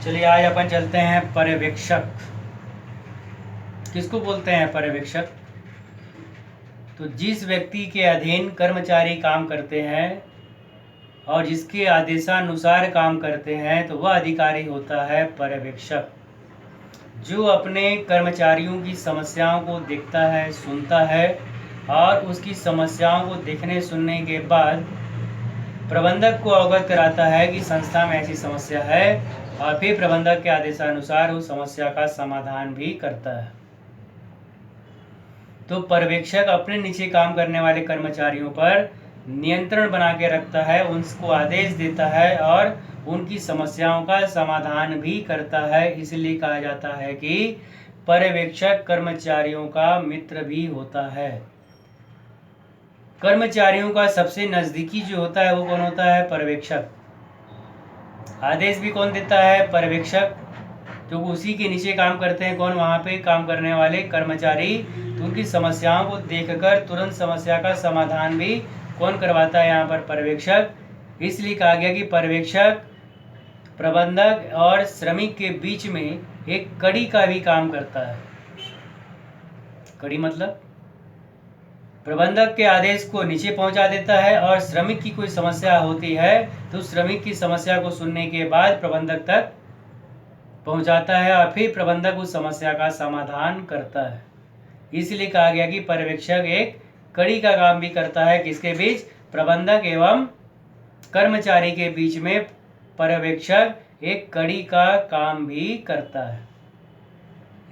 चलिए आज अपन चलते हैं पर्यवेक्षक। किसको बोलते हैं पर्यवेक्षक? तो जिस व्यक्ति के अधीन कर्मचारी काम करते हैं और जिसके आदेशानुसार काम करते हैं तो वह अधिकारी होता है पर्यवेक्षक, जो अपने कर्मचारियों की समस्याओं को देखता है, सुनता है और उसकी समस्याओं को देखने सुनने के बाद प्रबंधक को अवगत कराता है कि संस्था में ऐसी समस्या है और फिर प्रबंधक के आदेशानुसार उस समस्या का समाधान भी करता है। तो पर्यवेक्षक अपने नीचे काम करने वाले कर्मचारियों पर नियंत्रण बना के रखता है, उनको आदेश देता है और उनकी समस्याओं का समाधान भी करता है। इसलिए कहा जाता है कि पर्यवेक्षक कर्मचारियों का मित्र भी होता है। कर्मचारियों का सबसे नज़दीकी जो होता है वो कौन होता है? पर्यवेक्षक। आदेश भी कौन देता है? पर्यवेक्षक। जो उसी के नीचे काम करते हैं कौन? वहाँ पे काम करने वाले कर्मचारी। तो उनकी समस्याओं को देखकर तुरंत समस्या का समाधान भी कौन करवाता है? यहाँ पर पर्यवेक्षक। इसलिए कहा गया कि पर्यवेक्षक प्रबंधक और श्रमिक के बीच में एक कड़ी का भी काम करता है। कड़ी मतलब प्रबंधक के आदेश को नीचे पहुंचा देता है और श्रमिक की कोई समस्या होती है तो श्रमिक की समस्या को सुनने के बाद प्रबंधक तक पहुंचाता है और फिर प्रबंधक उस समस्या का समाधान करता है। इसलिए कहा गया कि पर्यवेक्षक एक कड़ी का काम भी करता है। किसके बीच? प्रबंधक एवं कर्मचारी के बीच में पर्यवेक्षक एक कड़ी का काम भी करता है।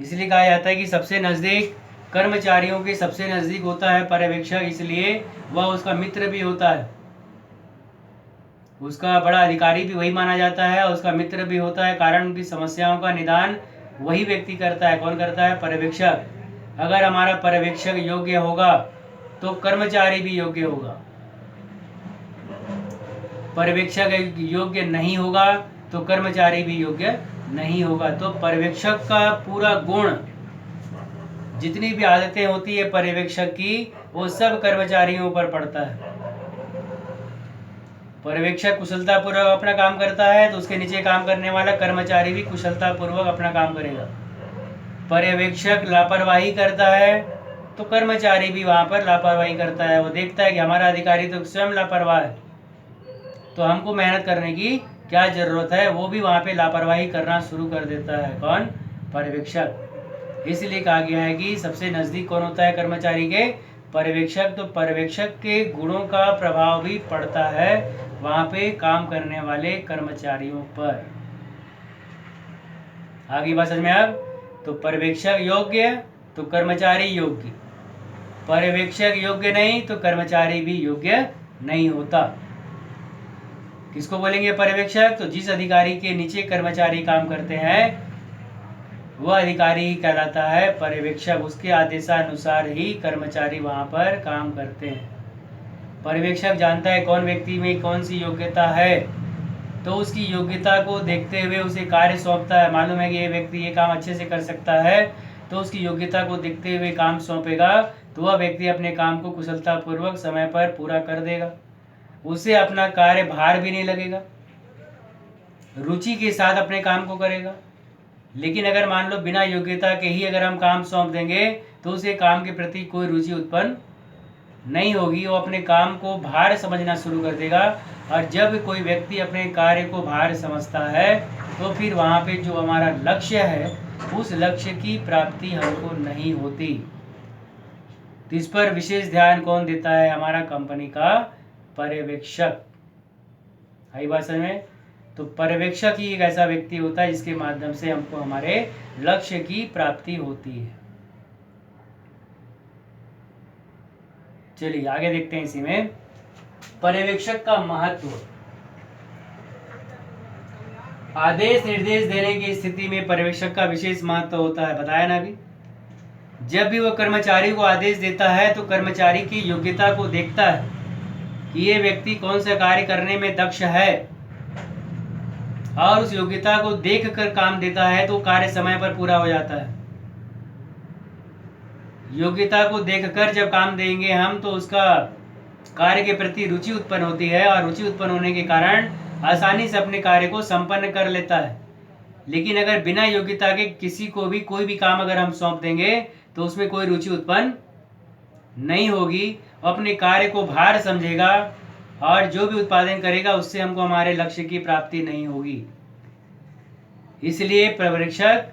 इसलिए कहा जाता है कि सबसे नज़दीक कर्मचारियों के सबसे नज़दीक होता है पर्यवेक्षक, इसलिए वह उसका मित्र भी होता है। उसका बड़ा अधिकारी भी वही माना जाता है और उसका मित्र भी होता है, कारण उनकी समस्याओं का निदान वही व्यक्ति करता है। कौन करता है? पर्यवेक्षक। अगर हमारा पर्यवेक्षक योग्य होगा तो कर्मचारी भी योग्य होगा। पर्यवेक्षक योग्य नहीं होगा तो कर्मचारी भी योग्य नहीं होगा। तो पर्यवेक्षक का पूरा गुण, जितनी भी आदतें होती है पर्यवेक्षक की, वो सब कर्मचारियों पर पड़ता है। पर्यवेक्षक कुशलतापूर्वक अपना काम करता है तो उसके नीचे काम करने वाला कर्मचारी भी कुशलतापूर्वक अपना काम करेगा। पर्यवेक्षक लापरवाही करता है तो कर्मचारी भी वहाँ पर लापरवाही करता है। वो देखता है कि हमारा अधिकारी तो स्वयं लापरवाह है, तो हमको मेहनत करने की क्या ज़रूरत है, वो भी वहाँ पे लापरवाही करना शुरू कर देता है। कौन? पर्यवेक्षक। इसलिए कहा गया है कि सबसे नज़दीक कौन होता है कर्मचारी के? पर्यवेक्षक। तो पर्यवेक्षक के गुणों का प्रभाव भी पड़ता है वहाँ पे काम करने वाले कर्मचारियों पर। आगे बात समझ में अब? तो पर्यवेक्षक योग्य तो कर्मचारी योग्य, पर्यवेक्षक योग्य नहीं तो कर्मचारी भी योग्य नहीं होता। किसको बोलेंगे पर्यवेक्षक? तो जिस अधिकारी के नीचे कर्मचारी काम करते हैं वह अधिकारी कहलाता है पर्यवेक्षक। उसके आदेशानुसार ही कर्मचारी वहाँ पर काम करते हैं। पर्यवेक्षक जानता है कौन व्यक्ति में कौन सी योग्यता है, तो उसकी योग्यता को देखते हुए उसे कार्य सौंपता है। मालूम है कि ये व्यक्ति ये काम अच्छे से कर सकता है तो उसकी योग्यता को देखते हुए काम सौंपेगा, तो वह व्यक्ति अपने काम को कुशलतापूर्वक समय पर पूरा कर देगा। उसे अपना कार्य भार भी नहीं लगेगा, रुचि के साथ अपने काम को करेगा। लेकिन अगर मान लो बिना योग्यता के ही अगर हम काम सौंप देंगे तो उसे काम के प्रति कोई रुचि उत्पन्न नहीं होगी, वो अपने काम को भार समझना शुरू कर देगा। और जब कोई व्यक्ति अपने कार्य को भार समझता है तो फिर वहाँ पे जो हमारा लक्ष्य है उस लक्ष्य की प्राप्ति हमको नहीं होती। तो इस पर विशेष ध्यान कौन देता है? हमारा कंपनी का पर्यवेक्षक। आई बात समझ में? तो पर्यवेक्षक ही एक ऐसा व्यक्ति होता है जिसके माध्यम से हमको हमारे लक्ष्य की प्राप्ति होती है। चलिए आगे देखते हैं इसी में पर्यवेक्षक का महत्व। आदेश निर्देश देने की स्थिति में पर्यवेक्षक का विशेष महत्व होता है। बताया ना अभी? जब भी वह कर्मचारी को आदेश देता है तो कर्मचारी की योग्यता को देखता है कि ये व्यक्ति कौन सा कार्य करने में दक्ष है और उस योग्यता को देखकर काम देता है तो कार्य समय पर पूरा हो जाता है। योग्यता को देखकर जब काम देंगे हम तो उसका कार्य के प्रति रुचि उत्पन्न होती है और रुचि उत्पन्न होने के कारण आसानी से अपने कार्य को संपन्न कर लेता है। लेकिन अगर बिना योग्यता के किसी को भी कोई भी काम अगर हम सौंप देंगे तो उसमें कोई रुचि उत्पन्न नहीं होगी, अपने कार्य को भार समझेगा और जो भी उत्पादन करेगा उससे हमको हमारे लक्ष्य की प्राप्ति नहीं होगी। इसलिए पर्यवेक्षक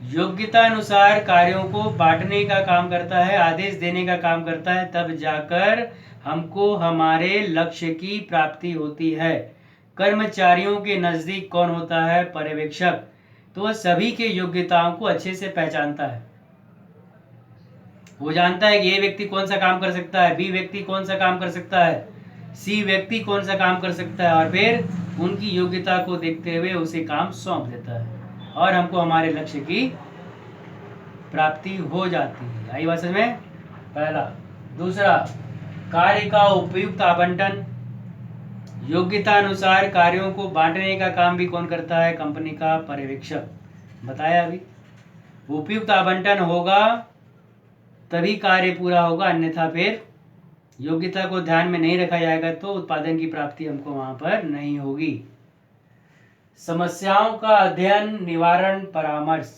योग्यता अनुसार कार्यों को बांटने का काम करता है, आदेश देने का काम करता है, तब जाकर हमको हमारे लक्ष्य की प्राप्ति होती है। कर्मचारियों के नजदीक कौन होता है? पर्यवेक्षक। तो वह सभी के योग्यताओं को अच्छे से पहचानता है। वो जानता है कि ए व्यक्ति कौन सा काम कर सकता है, बी व्यक्ति कौन सा काम कर सकता है, सी व्यक्ति कौन सा काम कर सकता है, और फिर उनकी योग्यता को देखते हुए उसे काम सौंप देता है और हमको हमारे लक्ष्य की प्राप्ति हो जाती है। आई बात समझ में? पहला। दूसरा, कार्य का उपयुक्त आवंटन। योग्यता अनुसार कार्यों को बांटने का काम भी कौन करता है? कंपनी का पर्यवेक्षक। बताया अभी। उपयुक्त आवंटन होगा तभी कार्य पूरा होगा, अन्यथा फिर योग्यता को ध्यान में नहीं रखा जाएगा तो उत्पादन की प्राप्ति हमको वहां पर नहीं होगी। समस्याओं का अध्ययन, निवारण, परामर्श।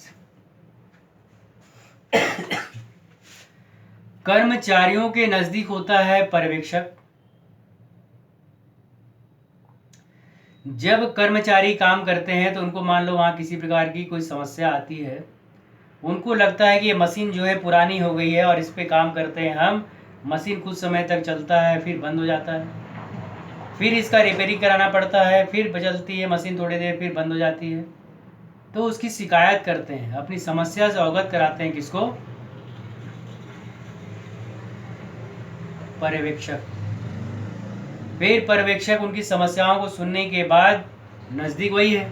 कर्मचारियों के नजदीक होता है पर्यवेक्षक। जब कर्मचारी काम करते हैं तो उनको मान लो वहां किसी प्रकार की कोई समस्या आती है, उनको लगता है कि ये मशीन जो है पुरानी हो गई है और इस पे काम करते हैं हम, मशीन कुछ समय तक चलता है फिर बंद हो जाता है, फिर इसका रिपेयरिंग कराना पड़ता है, फिर चलती है मशीन थोड़ी देर फिर बंद हो जाती है। तो उसकी शिकायत करते हैं, अपनी समस्या से अवगत कराते हैं। किसको? पर्यवेक्षक। फिर पर्यवेक्षक उनकी समस्याओं को सुनने के बाद, नज़दीक वही है,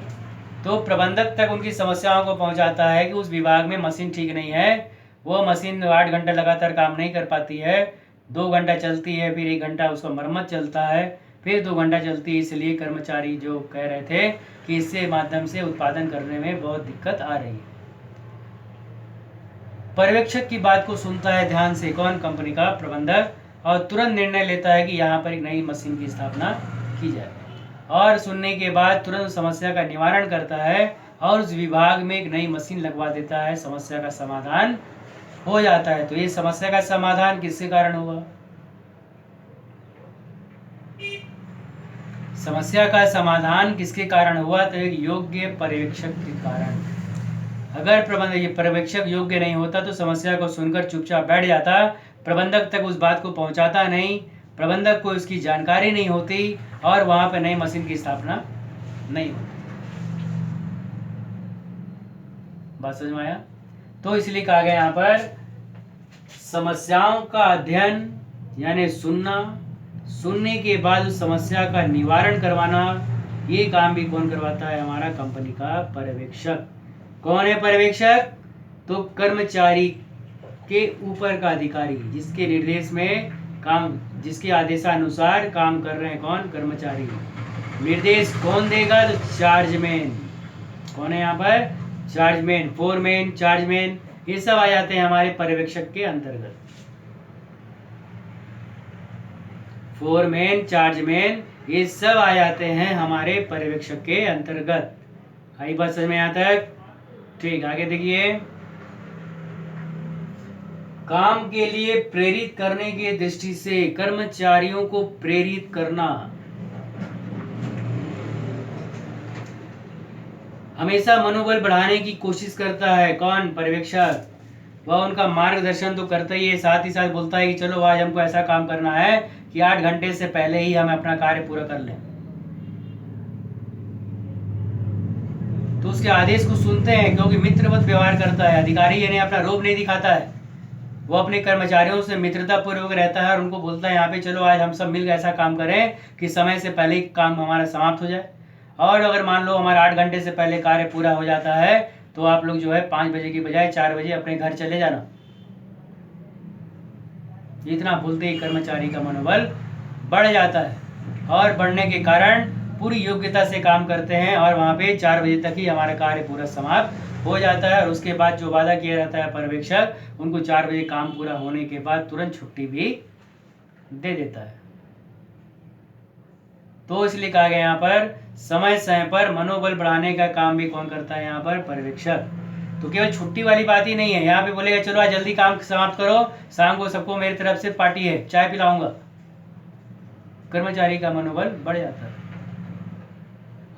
तो प्रबंधक तक उनकी समस्याओं को पहुंचाता है कि उस विभाग में मशीन ठीक नहीं है, वो मशीन 8 घंटा लगातार काम नहीं कर पाती है, 2 घंटा चलती है, फिर 1 घंटा उसका मरम्मत चलता है, फिर 2 घंटा चलती है। इसलिए कर्मचारी जो कह रहे थे कि इससे माध्यम से उत्पादन करने में बहुत दिक्कत आ रही है। पर्यवेक्षक की बात को सुनता है ध्यान से कौन? कंपनी का प्रबंधक, और तुरंत निर्णय लेता है कि यहाँ पर एक नई मशीन की स्थापना की जाए, और सुनने के बाद तुरंत समस्या का निवारण करता है और उस विभाग में एक नई मशीन लगवा देता है, समस्या का समाधान हो जाता है। तो ये समस्या का समाधान किसके कारण हुआ? समस्या का समाधान किसके कारण हुआ? तो एक योग्य पर्यवेक्षक के कारण। अगर पर्यवेक्षक योग्य नहीं होता तो समस्या को सुनकर चुपचाप बैठ जाता, प्रबंधक तक उस बात को पहुंचाता नहीं, प्रबंधक को इसकी जानकारी नहीं होती और वहां पर नई मशीन की स्थापना नहीं होती। बात समझ में आया? तो इसलिए कहा गया यहाँ पर समस्याओं का अध्ययन यानी सुनना, सुनने के बाद उस समस्या का निवारण करवाना, ये काम भी कौन करवाता है? हमारा कंपनी का पर्यवेक्षक। कौन है पर्यवेक्षक? तो कर्मचारी के ऊपर का अधिकारी, जिसके निर्देश में काम, जिसके आदेशानुसार काम कर रहे हैं कौन? कर्मचारी। निर्देश कौन देगा? तो चार्जमैन। कौन है यहाँ पर? चार्जमैन, फोरमैन, चार्जमैन, ये सब आ जाते हैं हमारे पर्यवेक्षक के अंतर्गत। फोरमैन, चार्जमैन, ये सब आ जाते हैं हमारे पर्यवेक्षक के अंतर्गत। आई बात समझ में यहाँ तक? ठीक, आगे देखिए। काम के लिए प्रेरित करने की दृष्टि से कर्मचारियों को प्रेरित करना। हमेशा मनोबल बढ़ाने की कोशिश करता है कौन? पर्यवेक्षक। वह उनका मार्गदर्शन तो करता ही है, साथ ही साथ बोलता है कि चलो आज हमको ऐसा काम करना है कि 8 घंटे से पहले ही हम अपना कार्य पूरा कर लें। तो उसके आदेश को सुनते हैं, क्योंकि मित्रवत व्यवहार करता है। अधिकारी यानी अपना रोब नहीं दिखाता है, वो अपने कर्मचारियों से मित्रता पूर्वक रहता है और उनको बोलता है यहाँ पे चलो आज हम सब मिलकर ऐसा काम करें कि समय से पहले ही काम हमारा समाप्त हो जाए। और अगर मान लो हमारा 8 घंटे से पहले कार्य पूरा हो जाता है तो आप लोग जो है 5 बजे की बजाय 4 बजे अपने घर चले जाना। इतना बोलते ही कर्मचारी का मनोबल बढ़ जाता है और बढ़ने के कारण पूरी योग्यता से काम करते हैं और वहाँ पे 4 बजे तक ही हमारा कार्य पूरा समाप्त हो जाता है। और उसके बाद जो वादा किया जाता है पर्यवेक्षक, उनको 4 बजे काम पूरा होने के बाद तुरंत छुट्टी भी दे देता है। तो इसलिए कहा गया यहाँ पर समय समय पर मनोबल बढ़ाने का काम भी कौन करता है यहाँ पर? पर्यवेक्षक। तो केवल छुट्टी वाली बात ही नहीं है, यहाँ पे बोलेगा चलो आज जल्दी काम समाप्त करो, शाम को सबको मेरी तरफ से पार्टी है, चाय पिलाऊंगा, कर्मचारी का मनोबल बढ़ जाता है।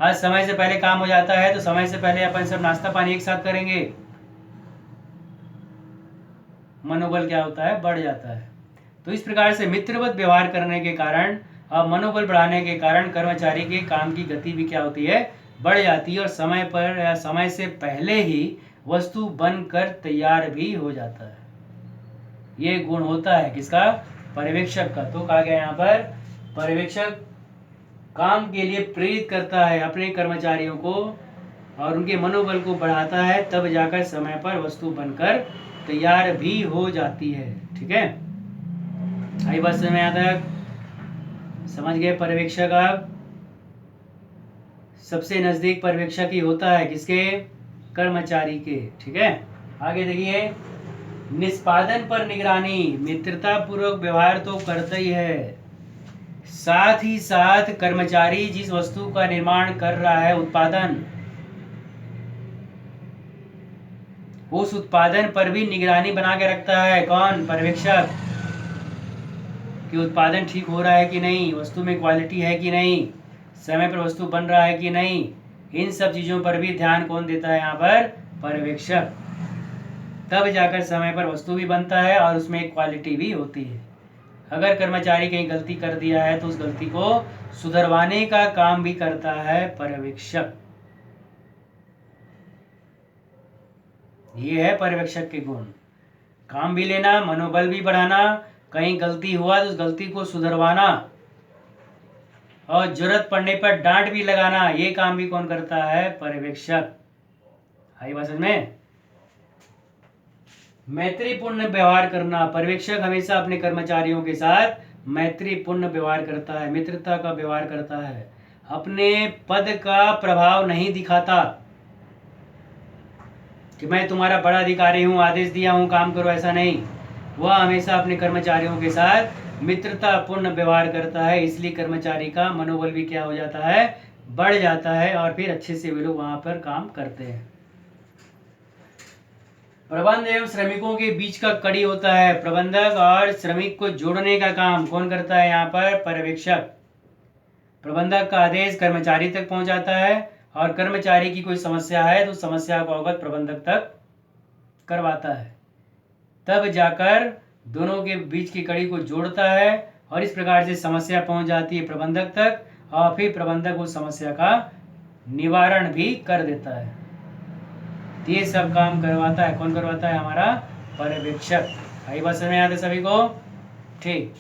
आज समय से पहले काम हो जाता है तो समय से पहले अपन सब नाश्ता पानी एक साथ करेंगे, मनोबल क्या होता है? बढ़ जाता है। तो इस प्रकार से मित्रवत व्यवहार करने के कारण और मनोबल बढ़ाने के कारण कर्मचारी के काम की गति भी क्या होती है? बढ़ जाती है, और समय पर या समय से पहले ही वस्तु बनकर तैयार भी हो जाता है। ये गुण होता है किसका? पर्यवेक्षक का। तो कहा गया यहाँ पर पर्यवेक्षक काम के लिए प्रेरित करता है अपने कर्मचारियों को और उनके मनोबल को बढ़ाता है, तब जाकर समय पर वस्तु बनकर तैयार भी हो जाती है। ठीक है, आई बात समझ में आता है? समझ गए? पर्यवेक्षक आप सबसे नजदीक पर्यवेक्षक ही होता है किसके? कर्मचारी के। ठीक है, आगे देखिए, निष्पादन पर निगरानी। मित्रता पूर्वक व्यवहार तो करता ही है, साथ ही साथ कर्मचारी जिस वस्तु का निर्माण कर रहा है, उत्पादन, उस उत्पादन पर भी निगरानी बना के रखता है। कौन? पर्यवेक्षक। कि उत्पादन ठीक हो रहा है कि नहीं, वस्तु में क्वालिटी है कि नहीं, समय पर वस्तु बन रहा है कि नहीं, इन सब चीजों पर भी ध्यान कौन देता है यहाँ पर? पर्यवेक्षक। तब जाकर समय पर वस्तु भी बनता है और उसमें एक क्वालिटी भी होती है। अगर कर्मचारी कहीं गलती कर दिया है तो उस गलती को सुधरवाने का काम भी करता है पर्यवेक्षक। ये है पर्यवेक्षक के गुण। काम भी लेना, मनोबल भी बढ़ाना, कहीं गलती हुआ तो उस गलती को सुधरवाना, और जरूरत पड़ने पर डांट भी लगाना, ये काम भी कौन करता है? पर्यवेक्षक। आई बात समझ में? मैत्रीपूर्ण व्यवहार करना। पर्यवेक्षक हमेशा अपने कर्मचारियों के साथ मैत्रीपूर्ण व्यवहार करता है, मित्रता का व्यवहार करता है, अपने पद का प्रभाव नहीं दिखाता कि मैं तुम्हारा बड़ा अधिकारी हूं, आदेश दिया हूं काम करो, ऐसा नहीं। वह हमेशा अपने कर्मचारियों के साथ मित्रतापूर्ण व्यवहार करता है, इसलिए कर्मचारी का मनोबल भी क्या हो जाता है? बढ़ जाता है, और फिर अच्छे से वे लोग वहां पर काम करते हैं। प्रबंध एवं श्रमिकों के बीच का कड़ी होता है। प्रबंधक और श्रमिक को जोड़ने का काम कौन करता है यहाँ पर? पर्यवेक्षक। प्रबंधक का आदेश कर्मचारी तक पहुंचाता है, और कर्मचारी की कोई समस्या है तो समस्या को अवगत प्रबंधक तक करवाता है, तब जाकर दोनों के बीच की कड़ी को जोड़ता है, और इस प्रकार से समस्या पहुंच जाती है प्रबंधक तक, और फिर प्रबंधक उस समस्या का निवारण भी कर देता है। ये सब काम करवाता है, कौन करवाता है? हमारा पर्यवेक्षक। आई बात समझ में आते सभी को? ठीक।